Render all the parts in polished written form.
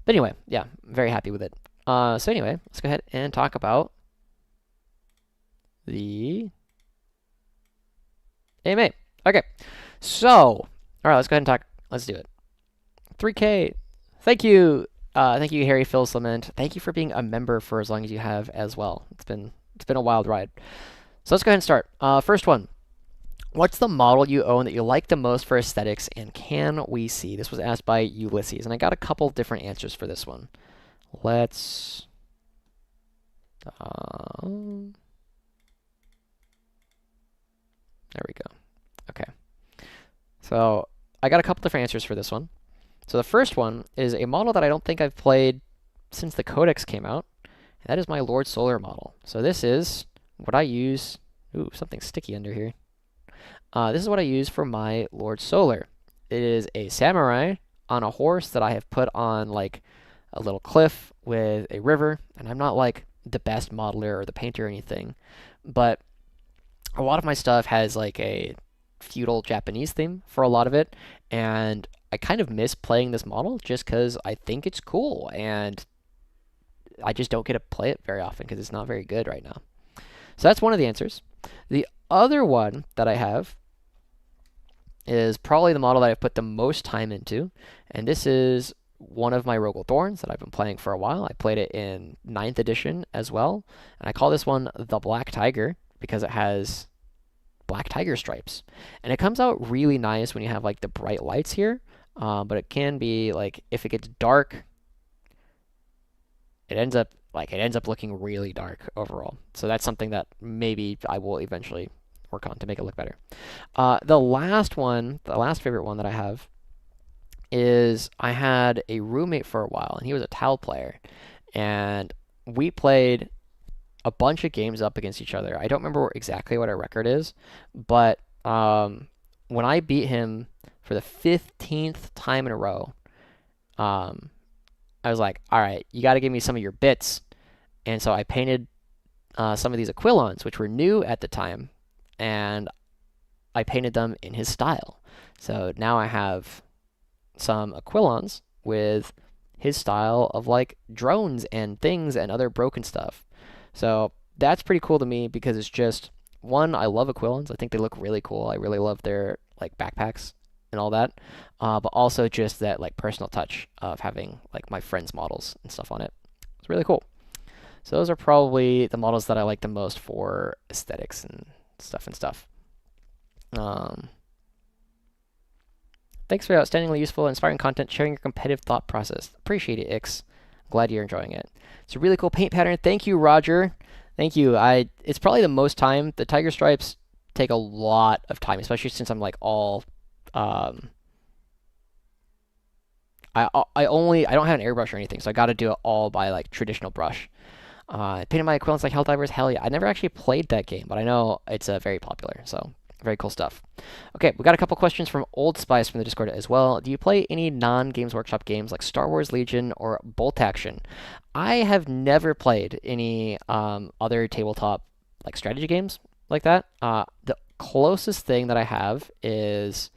But anyway, yeah, I'm very happy with it. So anyway, let's go ahead and talk about the AMA. Okay, so, all right, let's go ahead and talk. Let's do it. 3K. Thank you, Harry Phil's Lament. Thank you for being a member for as long as you have as well. It's been a wild ride. So let's go ahead and start. First one. What's the model you own that you like the most for aesthetics, and can we see? This was asked by Ulysses, and I got a couple different answers for this one. Let's. There we go. Okay. So I got a couple different answers for this one. So the first one is a model that I don't think I've played since the codex came out. And that is my Lord Solar model. So this is what I use. Ooh, something sticky under here. This is what I use for my Lord Solar. It is a samurai on a horse that I have put on like a little cliff with a river. And I'm not like the best modeler or the painter or anything, but a lot of my stuff has like a feudal Japanese theme for a lot of it, and I kind of miss playing this model just because I think it's cool, and I just don't get to play it very often because it's not very good right now. So that's one of the answers. The other one that I have is probably the model that I've put the most time into, and this is one of my Rogel Thorns that I've been playing for a while. I played it in 9th edition as well, and I call this one the Black Tiger because it has black tiger stripes. And it comes out really nice when you have like the bright lights here, but it can be like if it gets dark, it ends up looking really dark overall. So that's something that maybe I will eventually work on to make it look better. The last favorite one that I have is I had a roommate for a while, and he was a Tau player, and we played a bunch of games up against each other. I don't remember exactly what our record is, but when I beat him for the 15th time in a row, I was like, all right, you got to give me some of your bits. And so I painted some of these Aquilons, which were new at the time, and I painted them in his style. So now I have some Aquilons with his style of like drones and things and other broken stuff. So that's pretty cool to me because it's just, one, I love Aquilons. I think they look really cool. I really love their like backpacks and all that. But also just that like personal touch of having like my friends' models and stuff on it. It's really cool. So those are probably the models that I like the most for aesthetics and stuff. Thanks for your outstandingly useful and inspiring content, sharing your competitive thought process. Appreciate it, Ix. Glad you're enjoying it. It's a really cool paint pattern. Thank you, Roger. Thank you. It's probably the most time. The tiger stripes take a lot of time, especially since I'm like all I don't have an airbrush or anything, so I got to do it all by like traditional brush. Painted my Aquilons like Helldivers. Hell yeah! I never actually played that game, but I know it's very popular. So very cool stuff. Okay, we got a couple questions from Old Spice from the Discord as well. Do you play any non-Games Workshop games like Star Wars Legion or Bolt Action? I have never played any other tabletop like strategy games like that. The closest thing that I have is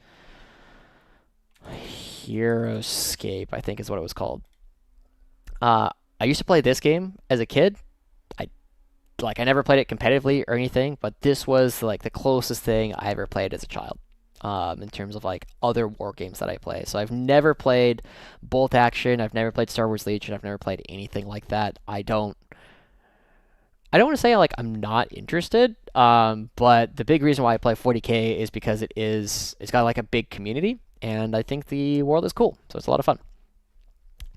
Heroescape, I think is what it was called. I used to play this game as a kid. I never played it competitively or anything, but this was like the closest thing I ever played as a child, in terms of like other war games that I play. So I've never played Bolt Action. I've never played Star Wars Legion. I've never played anything like that. I don't want to say like I'm not interested, but the big reason why I play 40K is because it's got like a big community, and I think the world is cool, so it's a lot of fun.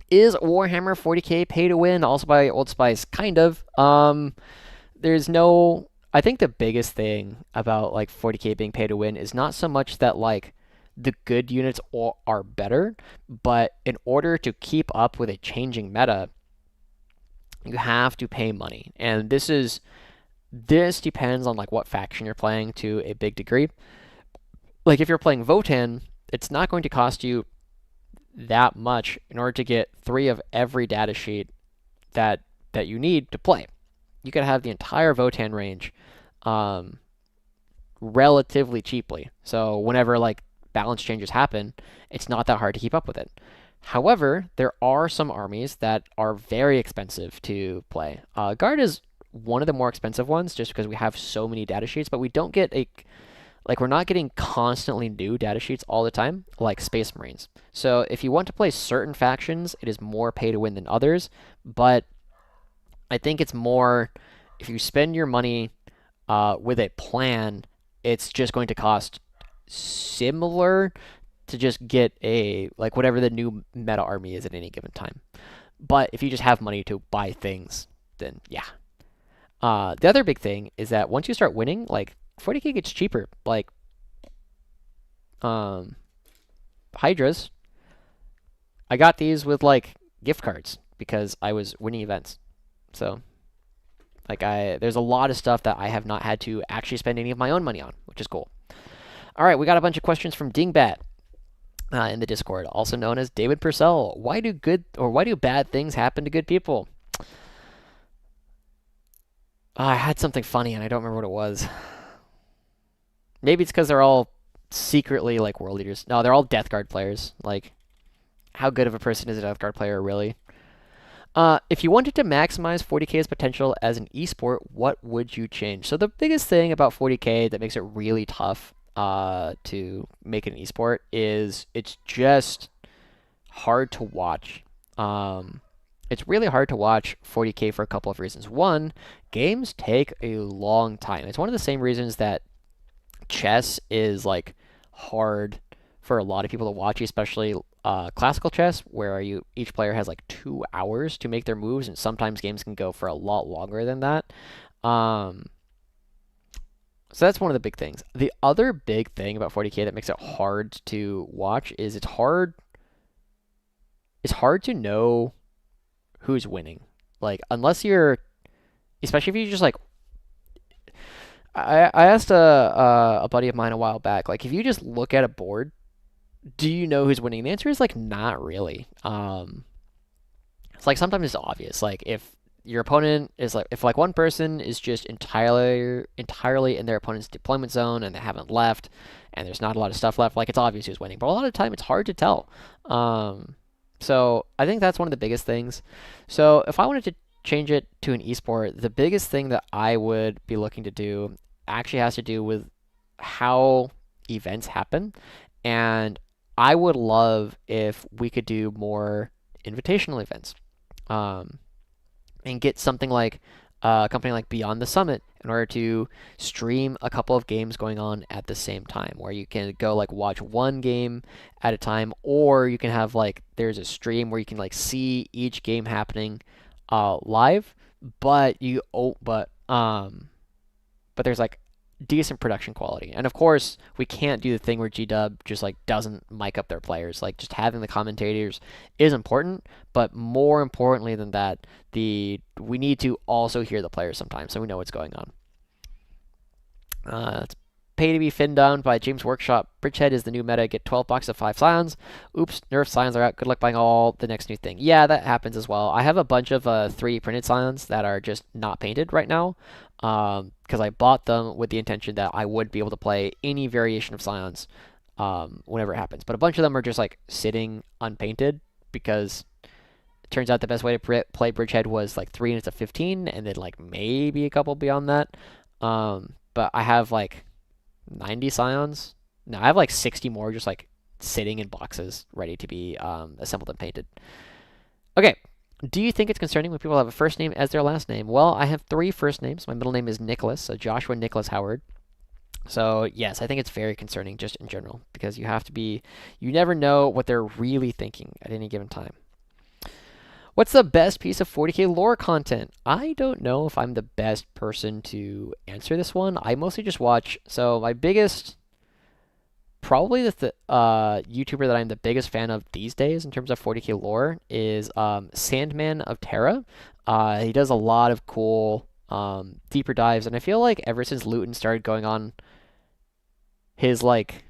Is Warhammer 40K pay to win? Also by Old Spice, kind of. I think the biggest thing about like 40K being pay to win is not so much that like the good units are better, but in order to keep up with a changing meta, you have to pay money. And this depends on like what faction you're playing to a big degree. Like if you're playing Votan, it's not going to cost you that much in order to get 3 of every data sheet that you need to play. You could have the entire Votan range relatively cheaply. So whenever like balance changes happen, it's not that hard to keep up with it. However, there are some armies that are very expensive to play. Guard is one of the more expensive ones just because we have so many data sheets, but we don't get we're not getting constantly new data sheets all the time like Space Marines. So if you want to play certain factions, it is more pay to win than others, but I think it's more if you spend your money with a plan, it's just going to cost similar to just get a like whatever the new meta army is at any given time. But if you just have money to buy things, then yeah. The other big thing is that once you start winning, like 40k gets cheaper. Like um, Hydras, I got these with like gift cards because I was winning events. So there's a lot of stuff that I have not had to actually spend any of my own money on, which is cool. All right, we got a bunch of questions from Dingbat in the Discord, also known as David Purcell. Why do bad things happen to good people? I had something funny and I don't remember what it was. Maybe it's because they're all secretly like world leaders. No, they're all Death Guard players. Like, how good of a person is a Death Guard player, really? If you wanted to maximize 40k's potential as an esport, what would you change? So the biggest thing about 40k that makes it really tough to make it an esport is it's just hard to watch. It's really hard to watch 40k for a couple of reasons. One, games take a long time. It's one of the same reasons that chess is like hard for a lot of people to watch, especially classical chess, where each player has like 2 hours to make their moves, and sometimes games can go for a lot longer than that. So that's one of the big things. The other big thing about 40k that makes it hard to watch is it's hard to know who's winning. Like, unless you're, especially if you just like, I asked a buddy of mine a while back, like, if you just look at a board, do you know who's winning? The answer is like not really. It's like sometimes it's obvious. Like if your opponent is like if like one person is just entirely in their opponent's deployment zone and they haven't left and there's not a lot of stuff left, like it's obvious who's winning. But a lot of the time it's hard to tell. So I think that's one of the biggest things. So if I wanted to change it to an esport, the biggest thing that I would be looking to do actually has to do with how events happen. And I would love if we could do more invitational events. And get something like a company like Beyond the Summit in order to stream a couple of games going on at the same time, where you can go like watch one game at a time, or you can have like there's a stream where you can like see each game happening live, but there's like decent production quality. And of course, we can't do the thing where GW just like doesn't mic up their players. Like just having the commentators is important, but more importantly than that, we need to also hear the players sometimes so we know what's going on. It's Pay to be Finned Down by James Workshop. Bridgehead is the new meta. Get 12 boxes of 5 Scions. Oops, nerf Scions are out. Good luck buying all the next new thing. Yeah, that happens as well. I have a bunch of 3D printed Scions that are just not painted right now. Because I bought them with the intention that I would be able to play any variation of Scions whenever it happens. But a bunch of them are just like sitting unpainted because it turns out the best way to play Bridgehead was like 3 units of 15 and then like maybe a couple beyond that. But I have like 90 Scions. No, I have like 60 more just like sitting in boxes ready to be assembled and painted. Okay. Do you think it's concerning when people have a first name as their last name? Well, I have 3 first names. My middle name is Nicholas, so Joshua Nicholas Howard. So, yes, I think it's very concerning just in general because you never know what they're really thinking at any given time. What's the best piece of 40k lore content? I don't know if I'm the best person to answer this one. I mostly just watch. So, my biggest, probably the YouTuber that I'm the biggest fan of these days in terms of 40k lore is Sandman of Terra. He does a lot of cool deeper dives, and I feel like ever since Luton started going on his like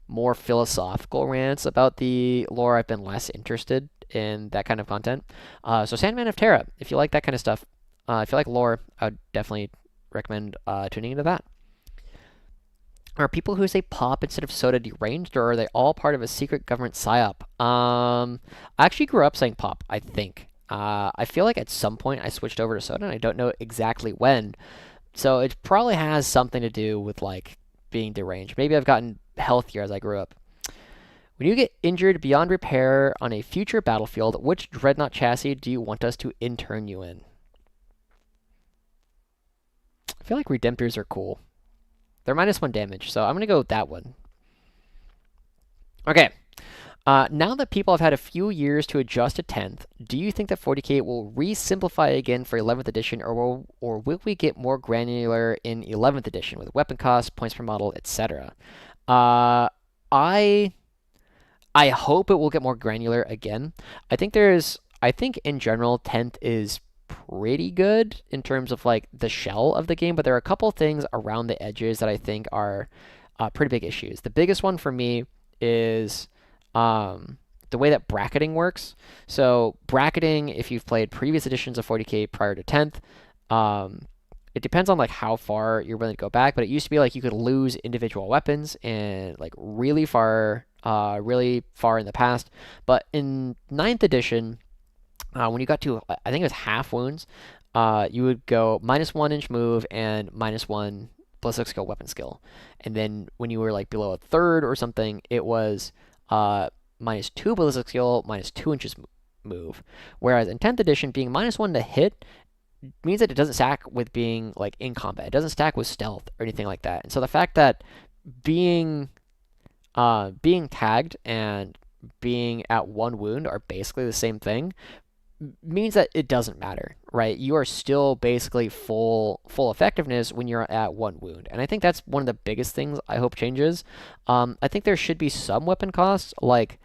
more philosophical rants about the lore, I've been less interested in that kind of content. So Sandman of Terra, if you like that kind of stuff, if you like lore, I would definitely recommend tuning into that. Are people who say pop instead of soda deranged, or are they all part of a secret government psyop? I actually grew up saying pop, I think. I feel like at some point I switched over to soda, and I don't know exactly when. So it probably has something to do with like being deranged. Maybe I've gotten healthier as I grew up. When you get injured beyond repair on a future battlefield, which dreadnought chassis do you want us to intern you in? I feel like Redemptors are cool. They're -1 damage, so I'm going to go with that one. Okay. Now that people have had a few years to adjust to 10th, do you think that 40k will re-simplify again for 11th edition, or will we get more granular in 11th edition with weapon costs, points per model, etc.? Uh, I I hope it will get more granular again. I think in general 10th is pretty good in terms of like the shell of the game, but there are a couple things around the edges that I think are pretty big issues. The biggest one for me is the way that bracketing works. So bracketing, if you've played previous editions of 40k prior to 10th, it depends on like how far you're willing to go back, but it used to be like you could lose individual weapons and like really far in the past. But in 9th edition, when you got to I think it was half wounds, you would go -1 inch move and -1 ballistic skill weapon skill, and then when you were like below a third or something, it was -2 ballistic skill, -2 inches move. Whereas in 10th edition, being -1 to hit means that it doesn't stack with being like in combat. It doesn't stack with stealth or anything like that. And so the fact that being being tagged and being at 1 wound are basically the same thing means that it doesn't matter, right? You are still basically full effectiveness when you're at 1 wound, and I think that's one of the biggest things I hope changes. I think there should be some weapon costs. Like,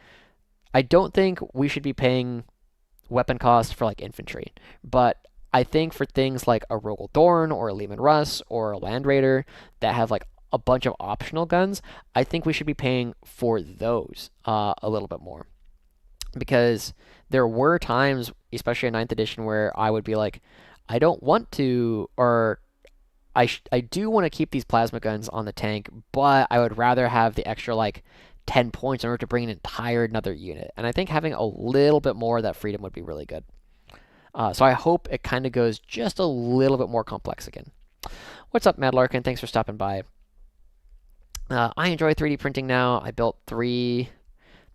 I don't think we should be paying weapon costs for like infantry, but I think for things like a Rogel Dorn or a Lehman Russ or a Land Raider that have like a bunch of optional guns, I think we should be paying for those a little bit more. Because there were times, especially in 9th edition, where I would be like, I don't want to, or I do want to keep these plasma guns on the tank, but I would rather have the extra like 10 points in order to bring an entire another unit. And I think having a little bit more of that freedom would be really good. So I hope it kind of goes just a little bit more complex again. What's up, Mad Larkin? Thanks for stopping by. I enjoy 3D printing now. I built 3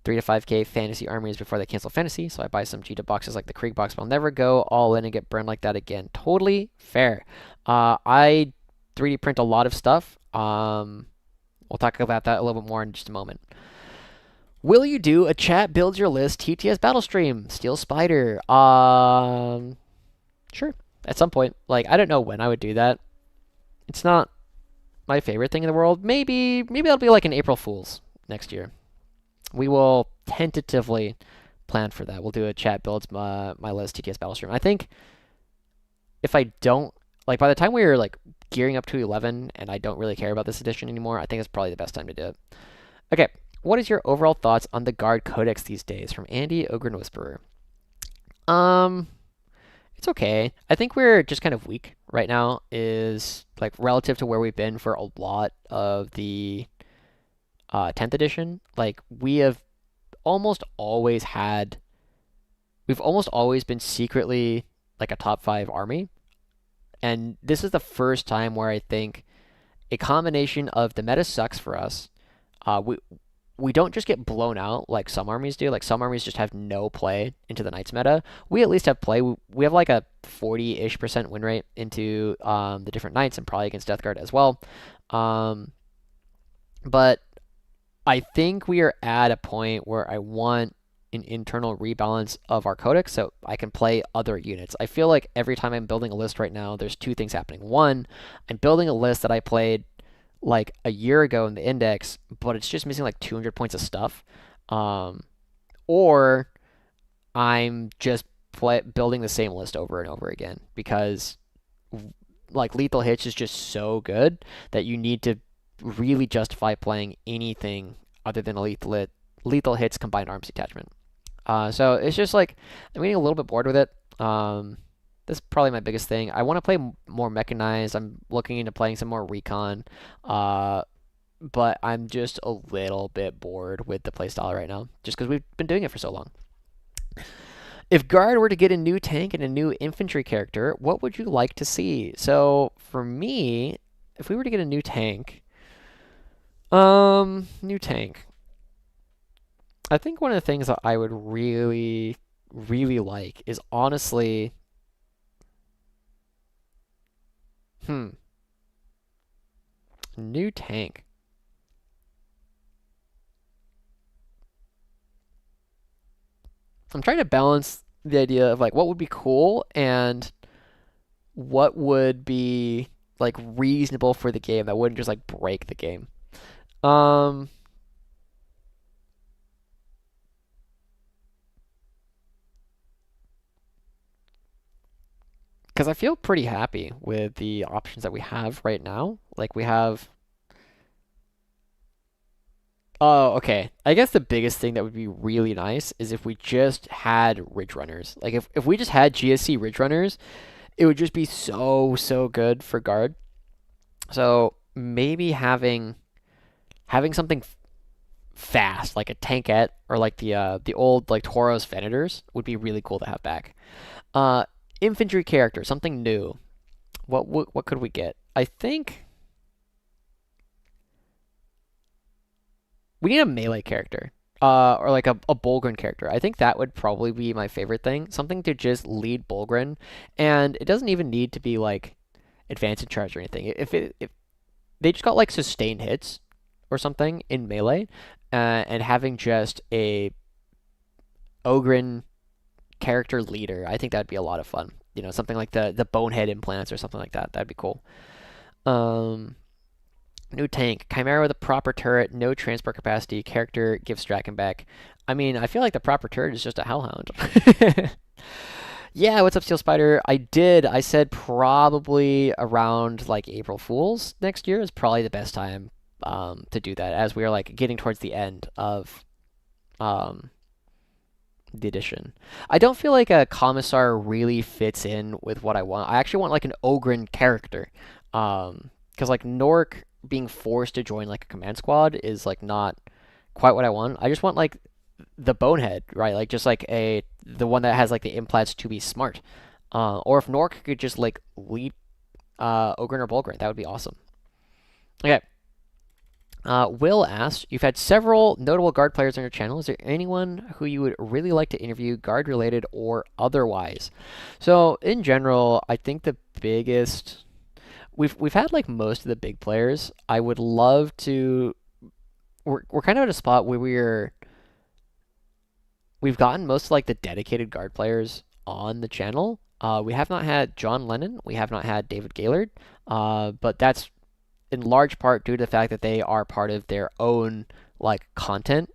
to 5k fantasy armies before they cancel fantasy, so I buy some Cheetah boxes like the Krieg box, but I'll never go all in and get burned like that again. Totally fair. I 3D print a lot of stuff. We'll talk about that a little bit more in just a moment. Will you do a chat builds your list TTS battle stream? Steel Spider. Sure. At some point. Like, I don't know when I would do that. It's not my favorite thing in the world. Maybe that'll be like an April Fool's next year. We will tentatively plan for that. We'll do a chat builds my list TTS battle stream. I think if I don't, like, by the time we're like gearing up to 11 and I don't really care about this edition anymore, I think it's probably the best time to do it. Okay, what is your overall thoughts on the Guard Codex these days? From Andy Ogre and Whisperer. It's okay. I think we're just kind of weak right now, is like relative to where we've been for a lot of the 10th edition. Like, we've almost always been secretly like a top 5 army. And this is the first time where I think a combination of the meta sucks for us. We don't just get blown out like some armies do. Like, some armies just have no play into the Knights meta. We at least have play. We have like a 40-ish% win rate into the different Knights, and probably against Death Guard as well. But I think we are at a point where I want an internal rebalance of our codex so I can play other units. I feel like every time I'm building a list right now, there's 2 things happening. One, I'm building a list that I played like a year ago in the index, but it's just missing like 200 points of stuff. Or I'm just building the same list over and over again because like Lethal Hits is just so good that you need to really justify playing anything other than a lethal hits combined arms detachment. So it's just like I'm getting a little bit bored with it. This is probably my biggest thing. I want to play more mechanized. I'm looking into playing some more recon. but I'm just a little bit bored with the playstyle right now, just because we've been doing it for so long. If Guard were to get a new tank and a new infantry character, what would you like to see? So for me, if we were to get a new tank, new tank, I think one of the things that I would really, really like is honestly, hmm, new tank. I'm trying to balance the idea of like what would be cool and what would be like reasonable for the game that wouldn't just like break the game. Um, because I feel pretty happy with the options that we have right now. Like we have. Oh, okay. I guess the biggest thing that would be really nice is if we just had Ridge Runners. Like if we just had GSC Ridge Runners, it would just be so good for guard. So maybe having something fast like a tankette or like the old like Tauros Venators would be really cool to have back. Uh, infantry character, something new. What could we get? I think we need a melee character. Or like a Bulgrin character. I think that would probably be my favorite thing. Something to just lead Bulgrin, and it doesn't even need to be like advanced in charge or anything. If they just got like sustained hits or something in melee, and having just a Ogren character leader, I think that'd be a lot of fun. You know, something like the bonehead implants or something like that. That'd be cool. Um, New tank, Chimera with a proper turret, no transport capacity, character gives Draken back. I mean, I feel like the proper turret is just a Hellhound. Yeah, what's up, Steel Spider? I said probably around like April Fools next year is probably the best time to do that, as we are like getting towards the end of um, the edition. I don't feel like a Commissar really fits in with what I want. I actually want like an Ogren character. Because like Nork being forced to join like a command squad is like not quite what I want. I just want like the bonehead, right? Like just like the one that has like the implants to be smart. Or if Nork could just like lead Ogren or Bulgren, that would be awesome. Okay. Will asks, you've had several notable guard players on your channel. Is there anyone who you would really like to interview, guard related or otherwise? So in general, I think the biggest we've had like most of the big players. I would love to. We're kind of at a spot where we've gotten most of like the dedicated guard players on the channel. We have not had John Lennon. We have not had David Gaylord. But that's in large part due to the fact that they are part of their own like content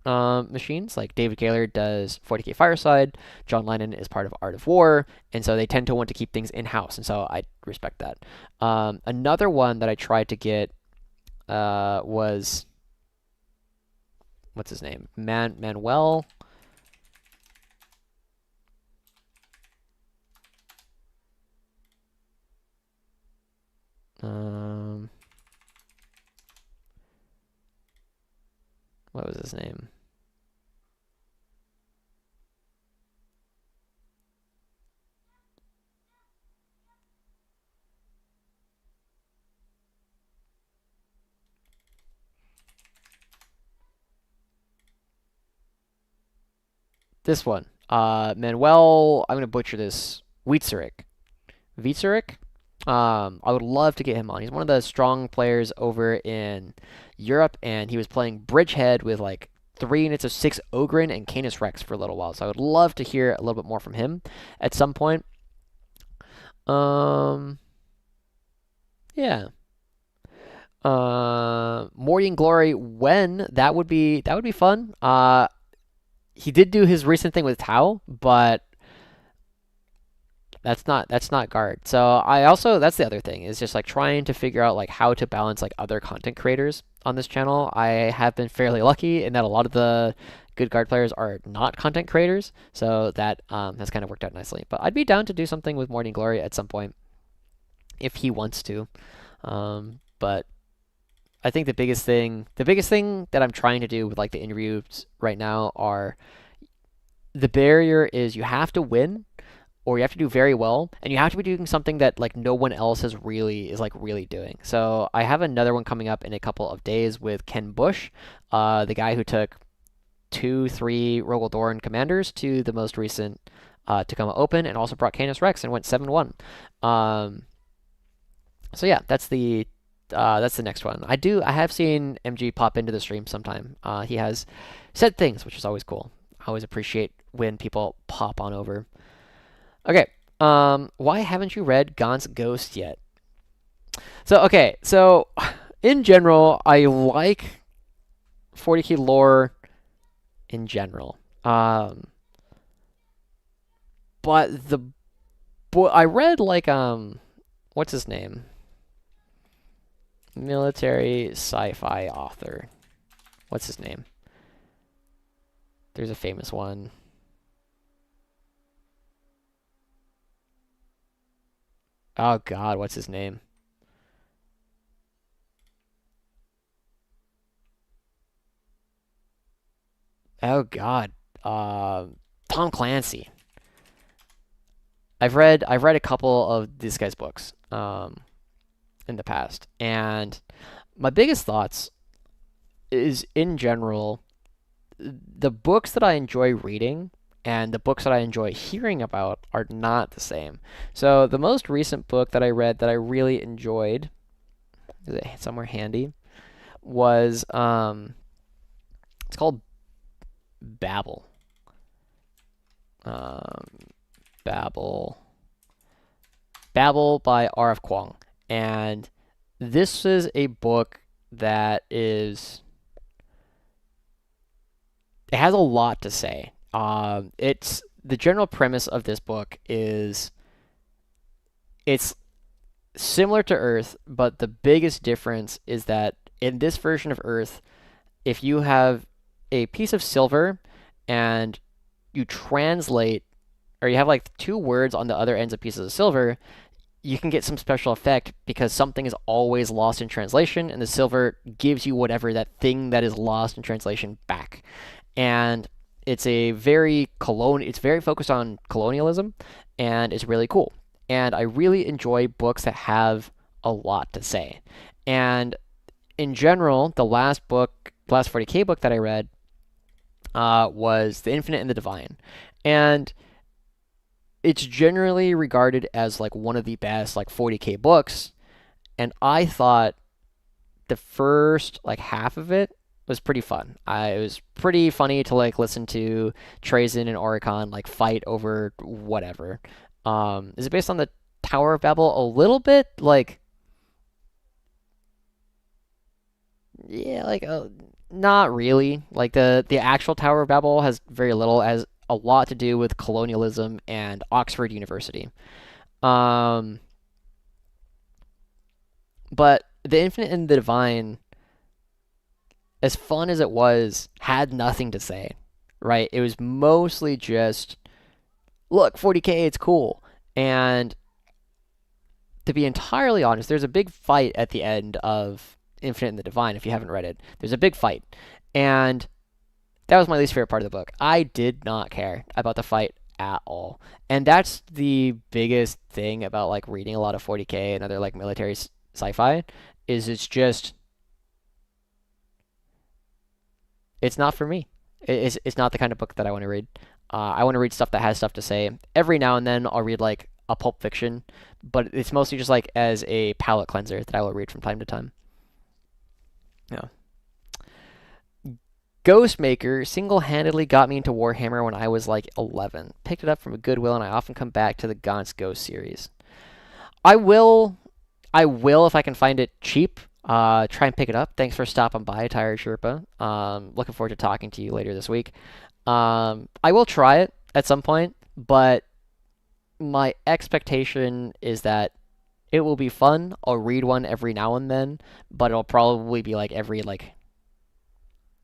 machines. Like David Gaylord does 40K Fireside, John Lennon is part of Art of War, and so they tend to want to keep things in house, and so I respect that. Another one that I tried to get was what's his name? Manuel. Um, what was his name? This one. Manuel. I'm gonna butcher this. Wietzerik. Wietzerik. I would love to get him on. He's one of the strong players over in Europe, and he was playing Bridgehead with like 3 units of 6 Ogren and Canis Rex for a little while. So I would love to hear a little bit more from him at some point. Um, yeah. Morty and Glory, when that would be fun. He did do his recent thing with Tau, but that's not guard. So I also that's the other thing is just like trying to figure out like how to balance like other content creators on this channel. I have been fairly lucky in that a lot of the good guard players are not content creators, so that has kind of worked out nicely. But I'd be down to do something with Morning Glory at some point if he wants to. But I think the biggest thing that I'm trying to do with like the interviews right now are the barrier is you have to win or you have to do very well, and you have to be doing something that like no one else is like really doing. So I have another one coming up in a couple of days with Ken Bush, the guy who took 2-3 Rogel Dorn commanders to the most recent Tacoma Open, and also brought Canis Rex and went 7-1. So yeah, that's the next one. I have seen MG pop into the stream sometime. He has said things, which is always cool. I always appreciate when people pop on over. Okay. Why haven't you read Gaunt's Ghost yet? So in general, I like 40k lore in general. But the I read like what's his name? Military sci-fi author. What's his name? There's a famous one. Oh God, what's his name? Oh God, Tom Clancy. I've read a couple of this guy's books in the past, and my biggest thoughts is in general the books that I enjoy reading and the books that I enjoy hearing about are not the same. So the most recent book that I read that I really enjoyed, is it somewhere handy, was it's called Babel. Um, Babel. Babel by R.F. Kuang. And this is a book that is... It has a lot to say. It's the general premise of this book is it's similar to Earth, but the biggest difference is that in this version of Earth, if you have a piece of silver and you translate, or you have like two words on the other ends of pieces of silver, you can get some special effect because something is always lost in translation, and the silver gives you whatever that thing that is lost in translation back. And it's a it's very focused on colonialism, and it's really cool. And I really enjoy books that have a lot to say. And in general, the last 40k book that I read was The Infinite and the Divine. And it's generally regarded as like one of the best like 40k books, and I thought the first like half of it was pretty fun. It was pretty funny to like listen to Trazen and Oricon like fight over whatever. Is it based on the Tower of Babel? A little bit, like yeah, like not really. Like the actual Tower of Babel has very little, as a lot to do with colonialism and Oxford University. Um, but The Infinite and the Divine, as fun as it was, had nothing to say, right? It was mostly just, look, 40k, it's cool. And to be entirely honest, there's a big fight at the end of Infinite and the Divine, if you haven't read it. There's a big fight. And that was my least favorite part of the book. I did not care about the fight at all. And that's the biggest thing about like reading a lot of 40k and other like military sci-fi is it's not for me. It's not the kind of book that I want to read. I want to read stuff that has stuff to say. Every now and then I'll read like a Pulp Fiction, but it's mostly just like as a palate cleanser that I will read from time to time. Yeah. Ghostmaker single-handedly got me into Warhammer when I was like 11. Picked it up from a Goodwill, and I often come back to the Gaunt's Ghost series. I will if I can find it cheap. Try and pick it up. Thanks for stopping by, Tired Sherpa. Looking forward to talking to you later this week. I will try it at some point, but my expectation is that it will be fun. I'll read one every now and then, but it'll probably be like every like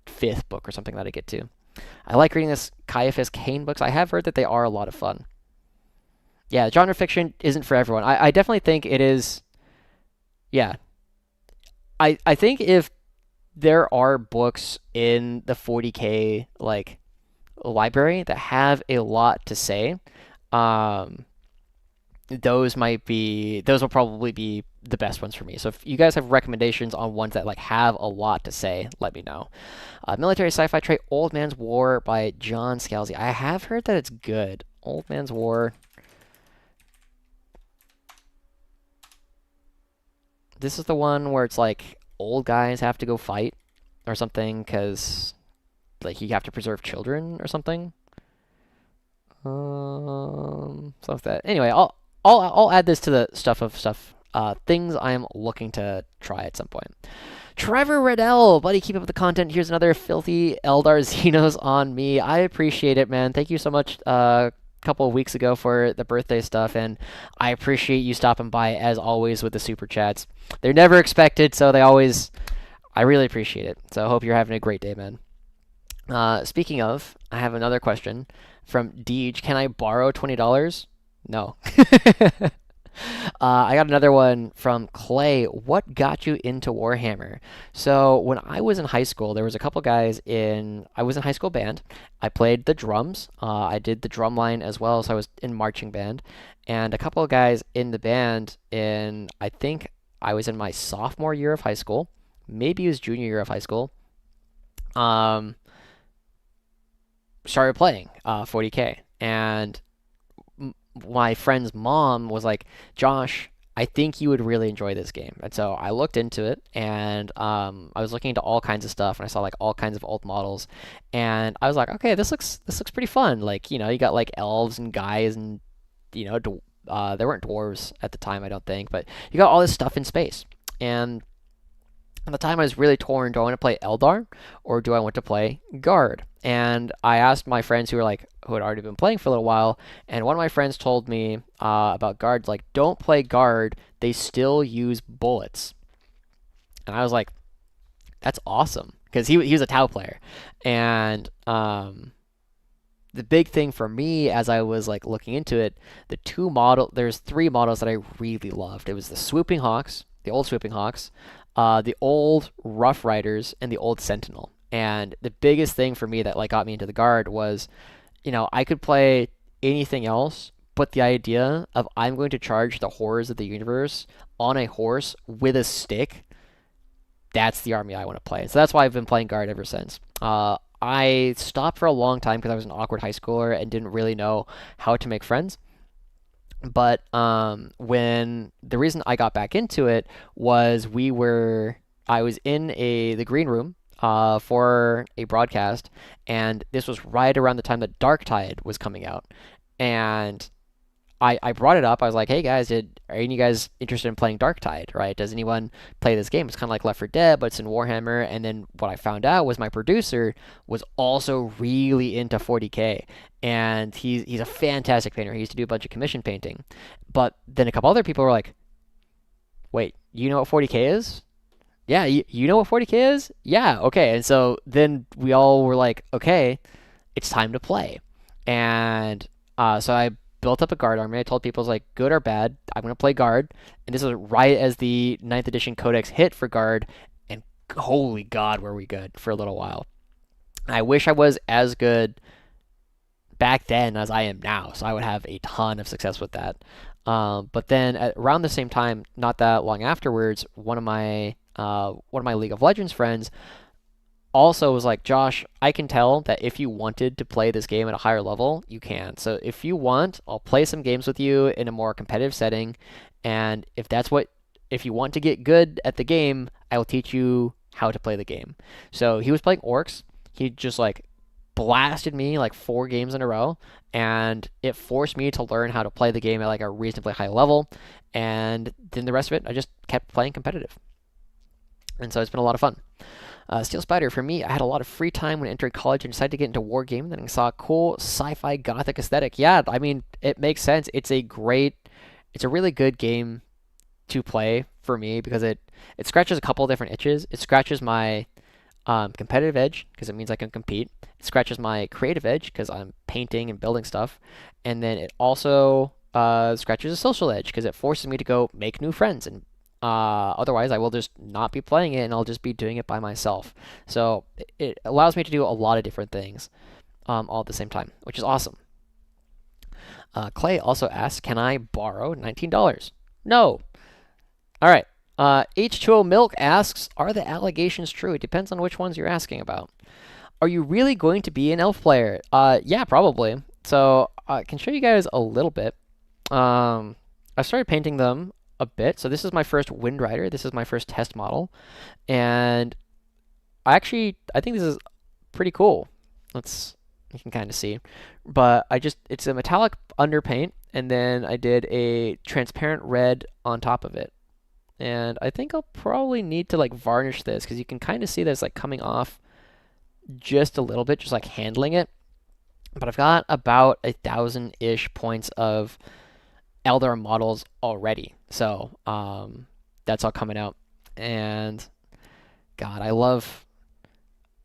fifth book or something that I get to. I like reading this Caiaphas Cain books. I have heard that they are a lot of fun. Yeah, genre fiction isn't for everyone. I definitely think it is. Yeah. I think if there are books in the 40K like library that have a lot to say, um, those will probably be the best ones for me. So if you guys have recommendations on ones that like have a lot to say, let me know. Military sci-fi trait Old Man's War by John Scalzi. I have heard that it's good. Old Man's War. This is the one where it's like old guys have to go fight or something because like you have to preserve children or something. Stuff that. Anyway, I'll add this to the stuff. Things I'm looking to try at some point. Trevor Riddell, buddy, keep up with the content. Here's another filthy Eldar Xenos on me. I appreciate it, man. Thank you so much. Couple of weeks ago for the birthday stuff, and I appreciate you stopping by as always with the super chats. They're never expected, so I really appreciate it. So I hope you're having a great day, man. Speaking of, I have another question from Deej. Can I borrow $20? No. I got another one from Clay. What got you into Warhammer? So when I was in high school, there was a couple guys I was in high school band. I played the drums. I did the drum line as well, so I was in marching band. And a couple of guys in the band I think I was in my sophomore year of high school. Maybe it was junior year of high school. Started playing 40K. And my friend's mom was like, Josh, I think you would really enjoy this game. And so I looked into it, and I was looking into all kinds of stuff, and I saw like all kinds of old models, and I was like, okay, this looks pretty fun. Like, you got like elves and guys, and there weren't dwarves at the time, I don't think, but you got all this stuff in space. And at the time, I was really torn. Do I want to play Eldar or do I want to play Guard? And I asked my friends who had already been playing for a little while, and one of my friends told me about Guards, like, don't play Guard. They still use bullets. And I was like, that's awesome, because he was a Tau player. And the big thing for me as I was like looking into it, there's three models that I really loved. It was the Swooping Hawks, the old Swooping Hawks, the old Rough Riders, and the old Sentinel. And the biggest thing for me that like got me into the Guard was, I could play anything else, but the idea of I'm going to charge the horrors of the universe on a horse with a stick, that's the army I want to play. So that's why I've been playing Guard ever since. I stopped for a long time because I was an awkward high schooler and didn't really know how to make friends. But when the reason I got back into it was I was in the green room for a broadcast, and this was right around the time that Dark Tide was coming out, and I brought it up. I was like, hey guys, are any of you guys interested in playing Dark Tide, right? Does anyone play this game? It's kind of like Left 4 Dead, but it's in Warhammer. And then what I found out was my producer was also really into 40K. And he's a fantastic painter. He used to do a bunch of commission painting. But then a couple other people were like, wait, you know what 40K is? Yeah, you know what 40K is? Yeah, okay. And so then we all were like, okay, it's time to play. And so I built up a Guard army. I told people, it's like, good or bad, I'm going to play Guard. And this was right as the 9th edition codex hit for Guard. And holy God, were we good for a little while. I wish I was as good back then as I am now, so I would have a ton of success with that. But then around the same time, not that long afterwards, one of my League of Legends friends also was like, Josh, I can tell that if you wanted to play this game at a higher level, you can. So if you want, I'll play some games with you in a more competitive setting. And if you want to get good at the game, I will teach you how to play the game. So he was playing Orcs. He just like blasted me like 4 games in a row. And it forced me to learn how to play the game at like a reasonably high level. And then the rest of it, I just kept playing competitive. And so it's been a lot of fun. Steel Spider, for me, I had a lot of free time when I entered college and decided to get into wargaming. Then I saw a cool sci-fi gothic aesthetic. Yeah, I mean, it makes sense. It's a really good game to play for me because it scratches a couple different itches. It scratches my competitive edge because it means I can compete. It scratches my creative edge because I'm painting and building stuff. And then it also scratches a social edge because it forces me to go make new friends and Otherwise, I will just not be playing it and I'll just be doing it by myself. So it allows me to do a lot of different things all at the same time, which is awesome. Clay also asks, can I borrow $19? No. All right. H2O Milk asks, are the allegations true? It depends on which ones you're asking about. Are you really going to be an elf player? Yeah, probably. So I can show you guys a little bit. I started painting them a bit. So this is my first Wind Rider. This is my first test model. And I think this is pretty cool. You can kind of see. But it's a metallic underpaint, and then I did a transparent red on top of it. And I think I'll probably need to like varnish this because you can kind of see that it's like coming off just a little bit, just like handling it. But I've got about 1,000-ish points of Eldar models already. So that's all coming out. And God, I love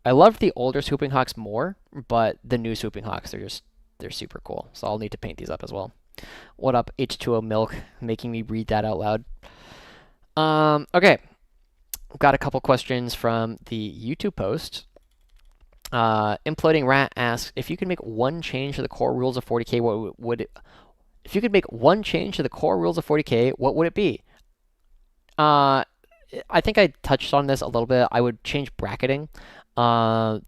the older Swooping Hawks more, but the new Swooping Hawks, they're super cool. So I'll need to paint these up as well. What up, H2O Milk, making me read that out loud. Okay. I've got a couple questions from the YouTube post. Imploding Rat asks, if you could make one change to the core rules of 40K, if you could make one change to the core rules of 40K, what would it be? I think I touched on this a little bit. I would change bracketing. The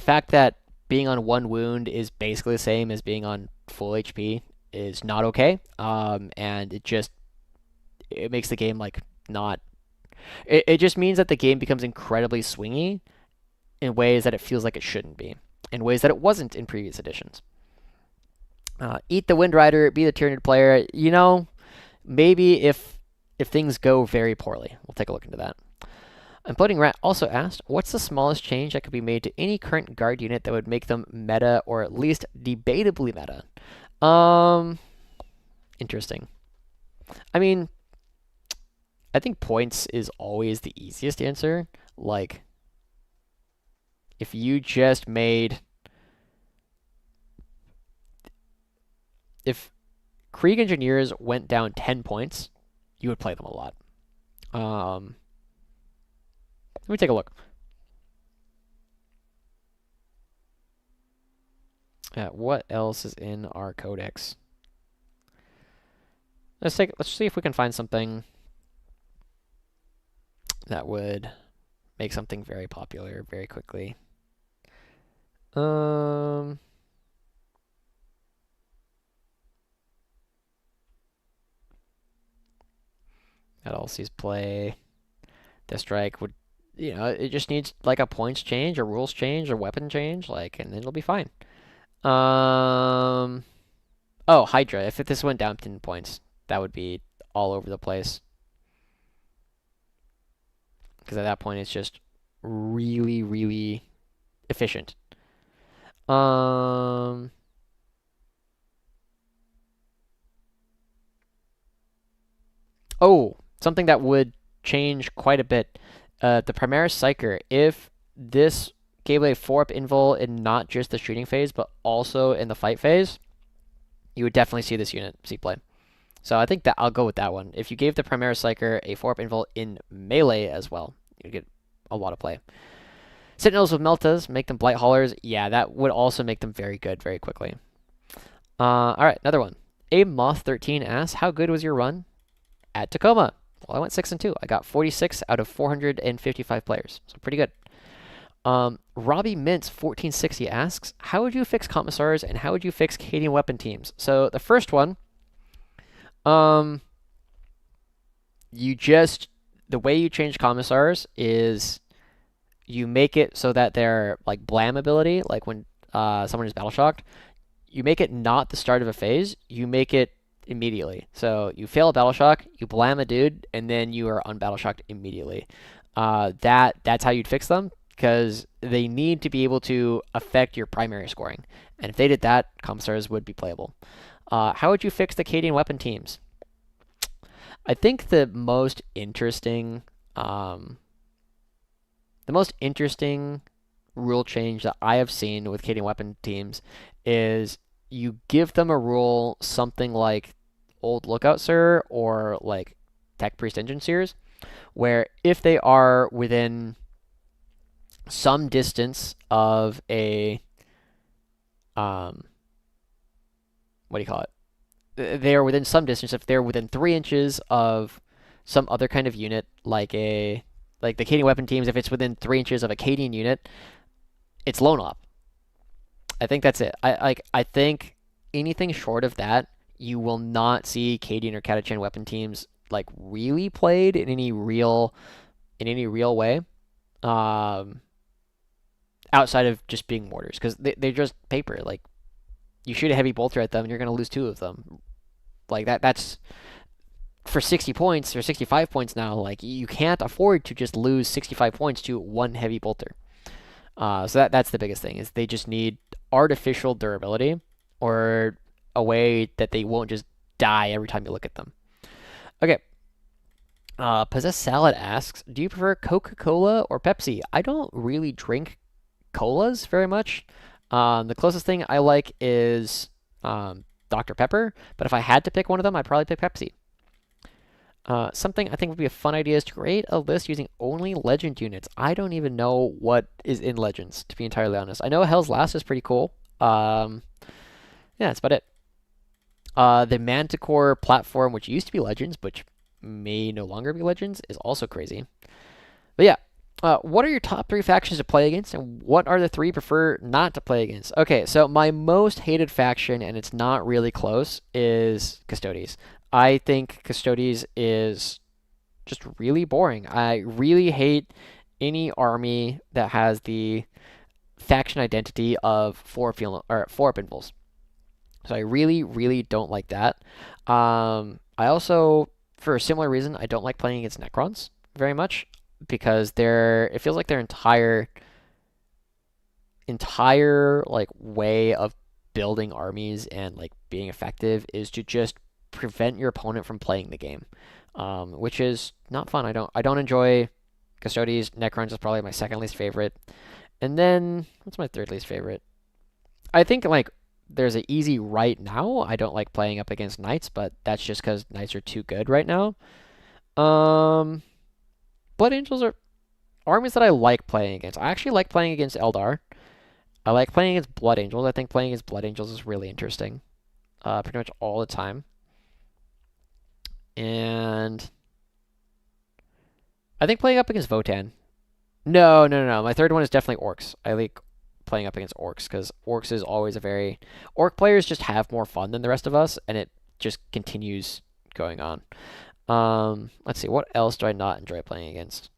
fact that being on 1 wound is basically the same as being on full HP is not okay. And it makes the game like not. It just means that the game becomes incredibly swingy in ways that it feels like it shouldn't be, in ways that it wasn't in previous editions. Eat the Wind Rider, be the Tyranid player. You know, maybe if things go very poorly, we'll take a look into that. Imploding Rat also asked, what's the smallest change that could be made to any current guard unit that would make them meta, or at least debatably meta? Interesting. I mean, I think points is always the easiest answer. Like, if you just made... If Krieg Engineers went down 10 points, you would play them a lot. Let me take a look. What else is in our codex? Let's see if we can find something that would make something very popular very quickly. That all sees play. Death Strike would, it just needs like a points change, a rules change, a weapon change, and it'll be fine. Oh, Hydra. If this went down 10 points, that would be all over the place. Because at that point, it's just really, really efficient. Oh, something that would change quite a bit. The Primaris Psyker, if this gave a 4-up invul in not just the shooting phase, but also in the fight phase, you would definitely see this unit see play. So I think that I'll go with that one. If you gave the Primaris Psyker a 4-up invul in melee as well, you'd get a lot of play. Sentinels with Meltas, make them Blight Haulers. Yeah, that would also make them very good very quickly. Alright, another one. Moth13 asks, how good was your run at Tacoma? Well, I went 6-2. I got 46 out of 455 players, so pretty good. Robbie Mintz 1460 asks, how would you fix Commissars and how would you fix Cadian weapon teams? So the first one, the way you change Commissars is you make it so that their like blam ability, like when someone is battle shocked, you make it not the start of a phase, you make it immediately. So you fail a battle shock, you blam a dude, and then you are unbattle shocked immediately. That's how you'd fix them, because they need to be able to affect your primary scoring. And if they did that, Commissars would be playable. How would you fix the Cadian weapon teams? I think the most interesting rule change that I have seen with Cadian weapon teams is you give them a rule something like Old Lookout Sir or like Tech Priest Engine Seers, where if they are within some distance of a what do you call it? They are within some distance. If they're within 3 inches of some other kind of unit, like the Cadian weapon teams, if it's within 3 inches of a Cadian unit, it's lone op. I think that's it. I think anything short of that, you will not see Cadian or Catachan weapon teams like really played in any real way. Um, outside of just being mortars, because they're just paper. Like you shoot a heavy bolter at them, and you're gonna lose 2 of them. Like that's for 60 points or 65 points now. Like you can't afford to just lose 65 points to one heavy bolter. So that's the biggest thing is they just need artificial durability or a way that they won't just die every time you look at them. Okay. Possess Salad asks, do you prefer Coca-Cola or Pepsi? I don't really drink colas very much. The closest thing I like is Dr. Pepper, but if I had to pick one of them, I'd probably pick Pepsi. Something I think would be a fun idea is to create a list using only legend units. I don't even know what is in legends, to be entirely honest. I know Hell's Last is pretty cool. Yeah, that's about it. The Manticore platform, which used to be legends, which may no longer be legends, is also crazy. But yeah, what are your top 3 factions to play against, and what are the 3 you prefer not to play against? Okay, so my most hated faction, and it's not really close, is Custodes. I think Custodes is just really boring. I really hate any army that has the faction identity of 4 Pinvals. So I really, really don't like that. I also, for a similar reason, I don't like playing against Necrons very much because it feels like their entire like way of building armies and like being effective is to just prevent your opponent from playing the game, which is not fun. I don't enjoy Custodes. Necrons is probably my second least favorite, and then what's my third least favorite? I think like there's an easy right now. I don't like playing up against Knights, but that's just because Knights are too good right now. Blood Angels are armies that I like playing against. I actually like playing against Eldar. I like playing against Blood Angels. I think playing against Blood Angels is really interesting. Pretty much all the time. And I think playing up against Votann. No. My third one is definitely Orcs. I like playing up against Orcs because Orcs is always Orc players just have more fun than the rest of us, and it just continues going on. Let's see, what else do I not enjoy playing against?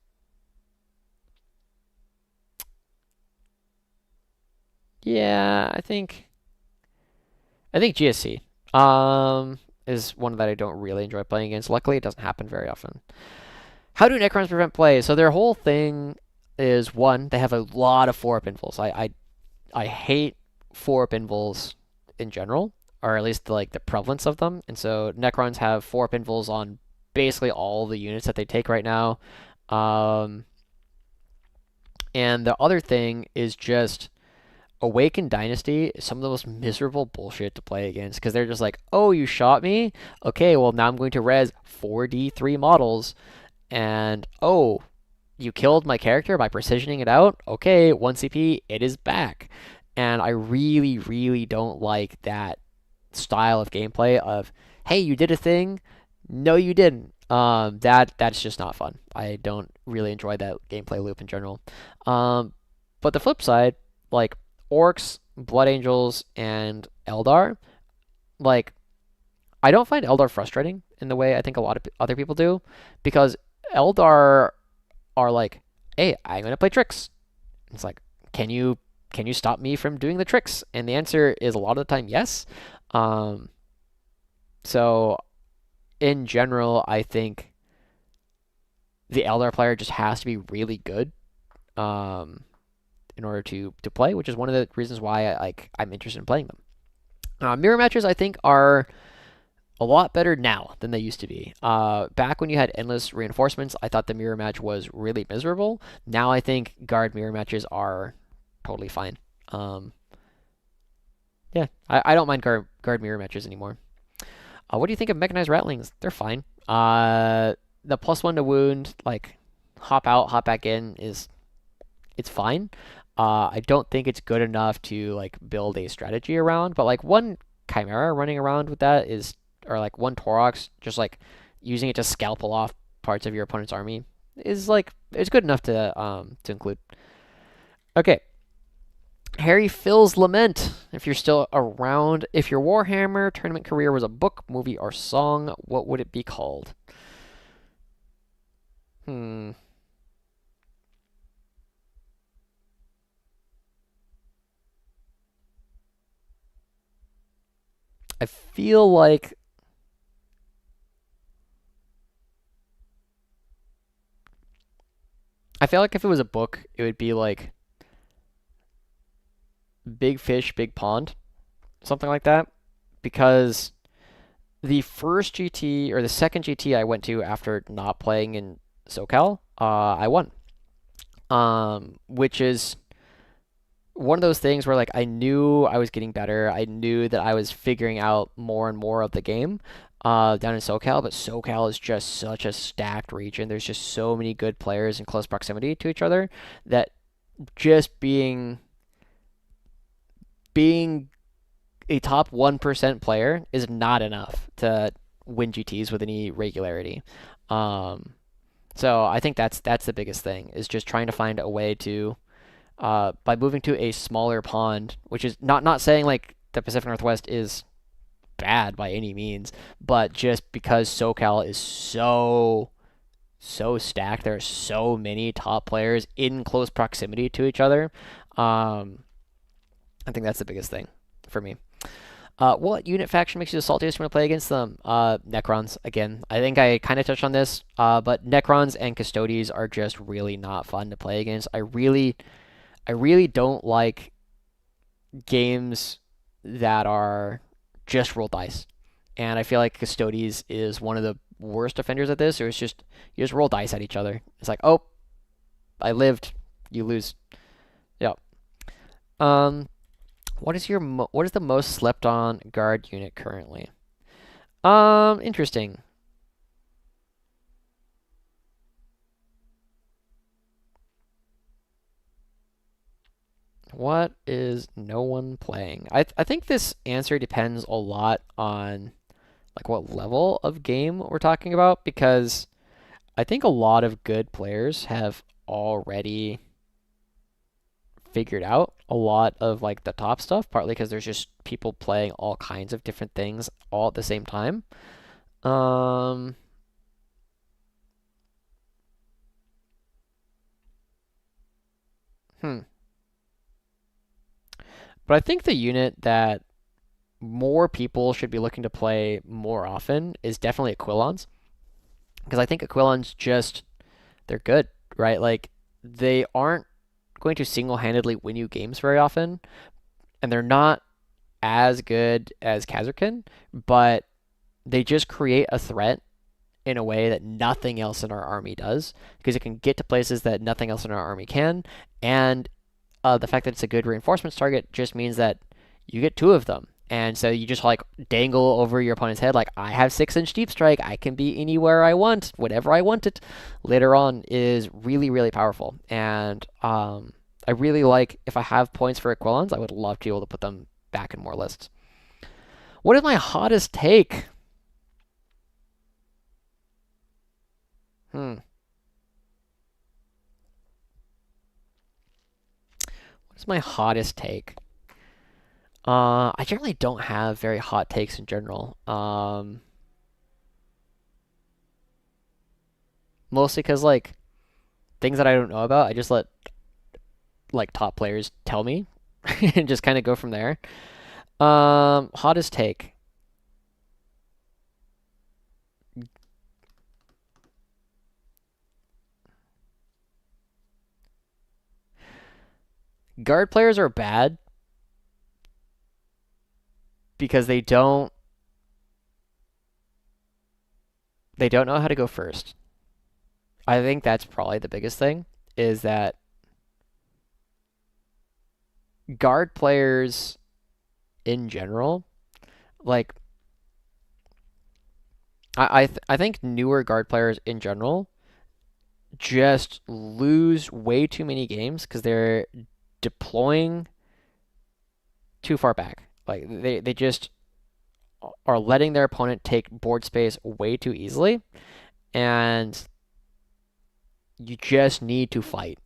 Yeah, I think GSC is one that I don't really enjoy playing against. Luckily, it doesn't happen very often. How do Necrons prevent play? So their whole thing is, one, they have a lot of 4-up invulns. I hate 4-up invulns in general, or at least like the prevalence of them. And so Necrons have 4-up invulns on basically all the units that they take right now. And the other thing is just Awakened Dynasty is some of the most miserable bullshit to play against because they're just like, oh, you shot me? Okay, well, now I'm going to res 4d3 models. And, oh, you killed my character by precisioning it out? Okay, 1 CP, it is back. And I really, really don't like that style of gameplay of, hey, you did a thing? No, you didn't. That's just not fun. I don't really enjoy that gameplay loop in general. But the flip side, like, Orcs, Blood Angels, and Eldar, like, I don't find Eldar frustrating in the way I think a lot of other people do, because Eldar are like, hey, I'm going to play tricks. It's like, can you stop me from doing the tricks? And the answer is a lot of the time, yes. So, in general, I think the Eldar player just has to be really good. In order to play, which is one of the reasons why I'm interested in playing them. Mirror matches, I think, are a lot better now than they used to be. Back when you had endless reinforcements, I thought the mirror match was really miserable. Now I think guard mirror matches are totally fine. Yeah, I don't mind guard mirror matches anymore. What do you think of mechanized ratlings? They're fine. the +1 to wound, like hop out, hop back in it's fine. I don't think it's good enough to like build a strategy around, but like one Chimera running around with that is, or like one Taurox, just like using it to scalpel off parts of your opponent's army is like it's good enough to include. Okay, Harry Phil's Lament. If you're still around, if your Warhammer tournament career was a book, movie, or song, what would it be called? Hmm. I feel like if it was a book, it would be like Big Fish, Big Pond, something like that. Because the first GT or the second GT I went to after not playing in SoCal, I won. Which is one of those things where like I knew I was getting better. I knew that I was figuring out more and more of the game down in SoCal, but SoCal is just such a stacked region. There's just so many good players in close proximity to each other that just being a top 1% player is not enough to win GTs with any regularity. Um, so I think that's the biggest thing is just trying to find a way to by moving to a smaller pond, which is not saying like the Pacific Northwest is bad by any means, but just because SoCal is so stacked, there are so many top players in close proximity to each other. Um, I think that's the biggest thing for me. What unit faction makes you the saltiest when you play against them? Necrons, again. I think I kind of touched on this, but Necrons and Custodes are just really not fun to play against. I really don't like games that are just roll dice. And I feel like Custodes is one of the worst offenders at this, or it's just, you just roll dice at each other. It's like, oh, I lived, you lose. Yeah. Um, what is the most slept on guard unit currently? Interesting. What is no one playing? I think this answer depends a lot on like what level of game we're talking about because I think a lot of good players have already figured out a lot of like the top stuff, partly because there's just people playing all kinds of different things all at the same time. Um, hmm. But I think the unit that more people should be looking to play more often is definitely Aquilons. Because I think Aquilons just, they're good, right? Like, they aren't going to single handedly win you games very often, and they're not as good as Kazarkin, but they just create a threat in a way that nothing else in our army does, because it can get to places that nothing else in our army can, and the fact that it's a good reinforcements target just means that you get two of them. And so you just like dangle over your opponent's head, like, I have 6-inch deep strike. I can be anywhere I want, whenever I want it. Later on is really, really powerful. And I really like, if I have points for Aquilons, I would love to be able to put them back in more lists. What is my hottest take? What is my hottest take? I generally don't have very hot takes in general. Mostly because like things that I don't know about, I just let like top players tell me and just kind of go from there. Hottest take. Guard players are bad because they don't know how to go first. I think that's probably the biggest thing is that guard players in general, like I think newer guard players in general just lose way too many games because they're deploying too far back. Like they just are letting their opponent take board space way too easily, and you just need to fight.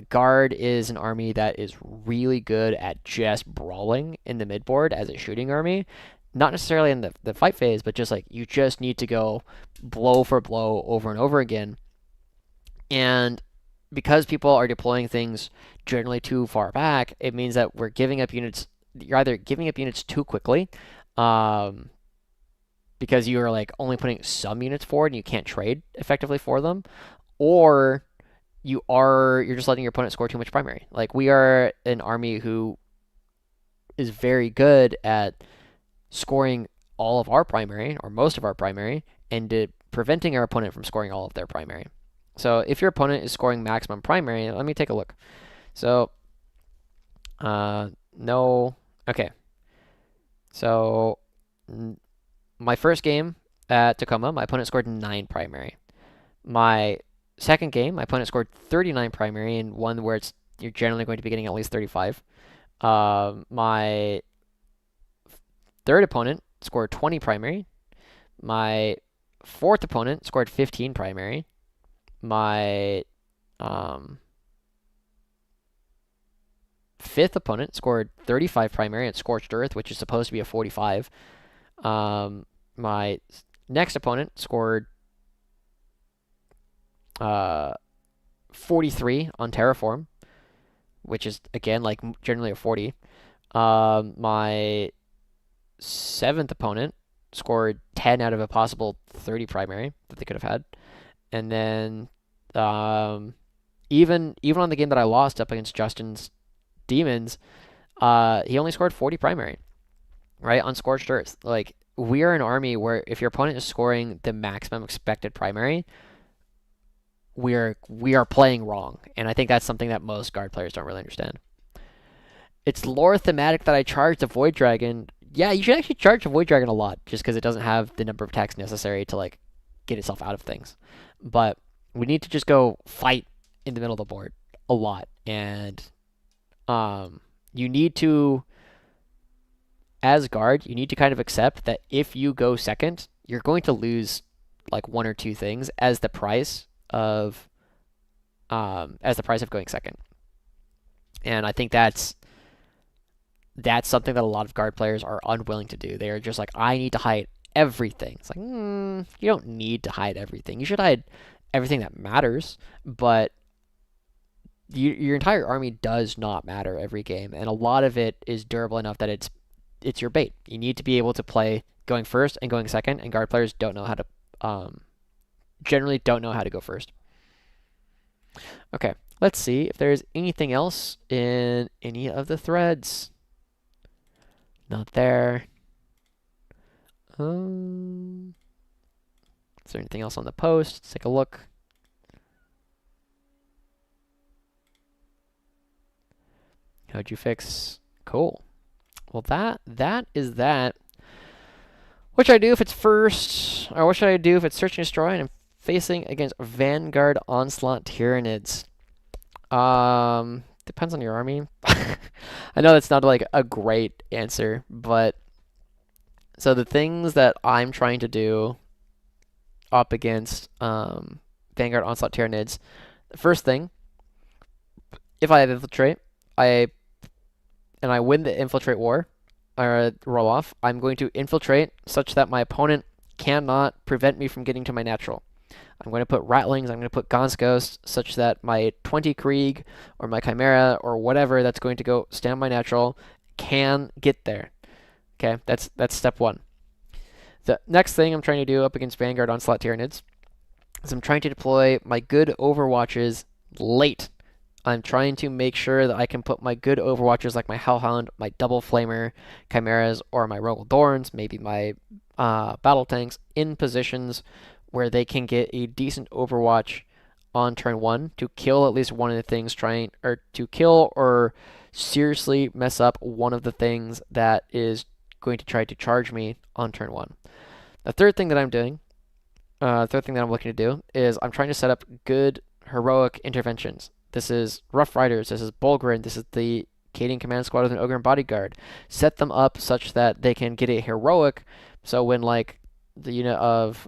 Guard is an army that is really good at just brawling in the midboard as a shooting army. Not necessarily in the fight phase, but just like you just need to go blow for blow over and over again. And because people are deploying things generally too far back, it means that we're giving up units. You're either giving up units too quickly, um, because you are like only putting some units forward and you can't trade effectively for them, or you're just letting your opponent score too much primary. Like we are an army who is very good at scoring all of our primary or most of our primary and preventing our opponent from scoring all of their primary. So if your opponent is scoring maximum primary, let me take a look. So no, okay. So my first game at Tacoma, my opponent scored 9 primary. My second game, my opponent scored 39 primary in one where you're generally going to be getting at least 35. My third opponent scored 20 primary. My fourth opponent scored 15 primary. My fifth opponent scored 35 primary at Scorched Earth, which is supposed to be a 45. My next opponent scored 43 on Terraform, which is again like generally a 40. My seventh opponent scored 10 out of a possible 30 primary that they could have had, and then even on the game that I lost up against Justin's Demons, he only scored 40 primary, right, on Scorched Earth. Like we are an army where if your opponent is scoring the maximum expected primary, we are playing wrong, and I think that's something that most guard players don't really understand. It's lore thematic that I charge the Void Dragon. Yeah, you should actually charge the Void Dragon a lot, just because it doesn't have the number of attacks necessary to like get itself out of things. But we need to just go fight in the middle of the board a lot, and you need to, as guard, you need to kind of accept that if you go second, you're going to lose like one or two things as the price of going second. And I think that's something that a lot of guard players are unwilling to do. They are just like, I need to hide everything. It's like, you don't need to hide everything. You should hide everything that matters, but your entire army does not matter every game, and a lot of it is durable enough that it's your bait. You need to be able to play going first and going second, and guard players don't know how to generally don't know how to go first. Okay, let's see if there's anything else in any of the threads. Not there. Is there anything else on the post? Let's take a look. How'd you fix? Cool. Well, that is that. What should I do if it's first? Or what should I do if it's search and destroy and I'm facing against Vanguard Onslaught Tyranids? Depends on your army. I know that's not like a great answer, but so the things that I'm trying to do up against Vanguard Onslaught Tyranids, the first thing, if I have infiltrate, I win the infiltrate war, or roll off, I'm going to infiltrate such that my opponent cannot prevent me from getting to my natural. I'm going to put Rattlings, I'm going to put Gaunt's Ghost, such that my 20 Krieg, or my Chimera, or whatever that's going to go stand my natural, can get there. Okay, that's step one. The next thing I'm trying to do up against Vanguard Onslaught Tyranids is I'm trying to deploy my good Overwatches late. I'm trying to make sure that I can put my good Overwatches like my Hellhound, my Double Flamer, Chimeras, or my Rogal Dorns, maybe my Battle Tanks, in positions where they can get a decent Overwatch on turn 1 to kill at least one of the things to kill or seriously mess up one of the things that is going to try to charge me on turn 1. The third thing that I'm doing, third thing that I'm looking to do is I'm trying to set up good heroic interventions. This is Rough Riders, this is Bulgrin, this is the Cadian Command Squad with an Ogre and Bodyguard. Set them up such that they can get a heroic, so when like the unit of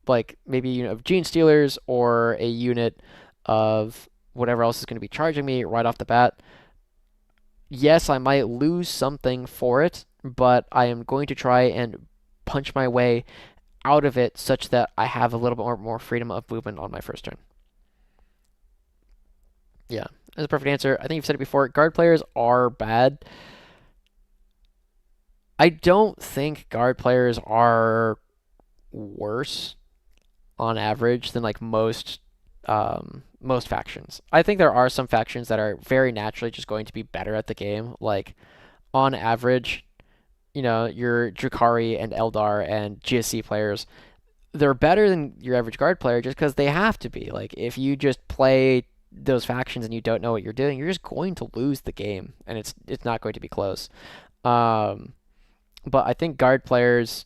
like maybe a unit of Gene Stealers or a unit of whatever else is going to be charging me right off the bat, yes, I might lose something for it, but I am going to try and punch my way out of it such that I have a little bit more freedom of movement on my first turn. Yeah, that's a perfect answer. I think you've said it before. Guard players are bad. I don't think guard players are worse on average than like most factions. I think there are some factions that are very naturally just going to be better at the game. Like on average, your Drukhari and Eldar and GSC players, they're better than your average guard player just because they have to be. Like if you just play those factions and you don't know what you're doing, you're just going to lose the game, and it's not going to be close. Um, but I think guard players,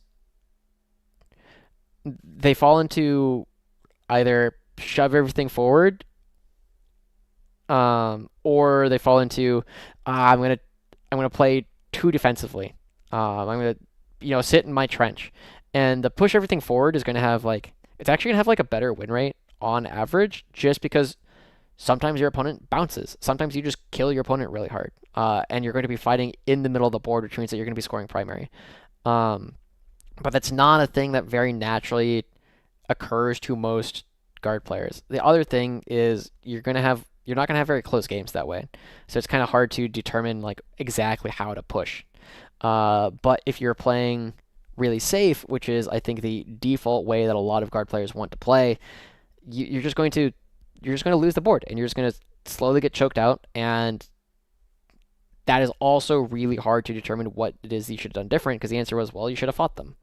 they fall into either shove everything forward, or they fall into I'm gonna play too defensively. I'm gonna sit in my trench, and the push everything forward is gonna have like it's actually gonna have like a better win rate on average, just because sometimes your opponent bounces, sometimes you just kill your opponent really hard, and you're going to be fighting in the middle of the board, which means that you're going to be scoring primary. Um, but that's not a thing that very naturally occurs to most guard players. The other thing is you're not gonna have very close games that way, so it's kind of hard to determine like exactly how to push. But if you're playing really safe, which is I think the default way that a lot of guard players want to play, you're just going to lose the board, and you're just going to slowly get choked out, and that is also really hard to determine what it is you should have done different, because the answer was, well, you should have fought them.